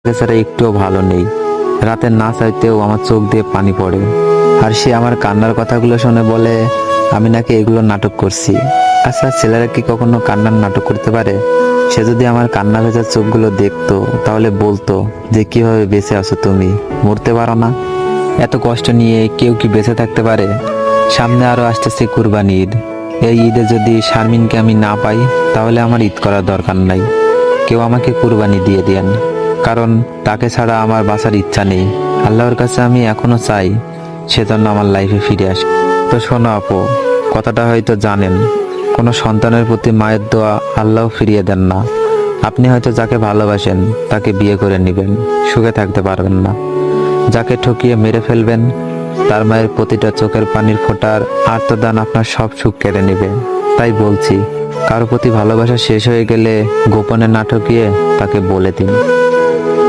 ছাড়া একটুও ভালো নেই। রাতে না চাইতেও আমার চোখ দিয়ে পানি পড়ে। আর সে আমার কান্নার কথাগুলো শুনে বলে আমি নাকি এগুলো নাটক করছি। আচ্ছা, ছেলেরা কি কখনো কান্নার নাটক করতে পারে? সে যদি আমার কান্না ভেজা চোখগুলো দেখতো তাহলে বলতো যে কিভাবে বেঁচে আছো তুমি, মরতে পারো না? এত কষ্ট নিয়ে কেউ কি বেঁচে থাকতে পারে? সামনে আরো আসতেছে কুরবানি ঈদ। এই ঈদে যদি শারমিনকে আমি না পাই তাহলে আমার ঈদ করার দরকার নাই। কেউ আমাকে কুরবানি দিয়ে দেন, কারণ তাকে ছাড়া আমার বাঁচার ইচ্ছা নেই। আল্লাহর কাছে আমি এখনো চাই সেজন্য আমার লাইফে ফিরে আসে। তো শোনো আপু, কথাটা হয়তো জানেন, কোনো সন্তানের প্রতি মায়ের দোয়া আল্লাহ ফিরিয়ে দেন না। আপনি হয়তো যাকে ভালোবাসেন তাকে বিয়ে করে নেবেন, সুখে থাকতে পারবেন না। যাকে ঠকিয়ে মেরে ফেলবেন তার মায়ের প্রতিটা চোখের পানির ফোঁটার আর্তদান আপনার সব সুখ কেড়ে নেবে। তাই বলছি, কারো প্রতি ভালোবাসা শেষ হয়ে গেলে গোপনে না ঠকিয়ে তাকে বলে দিন।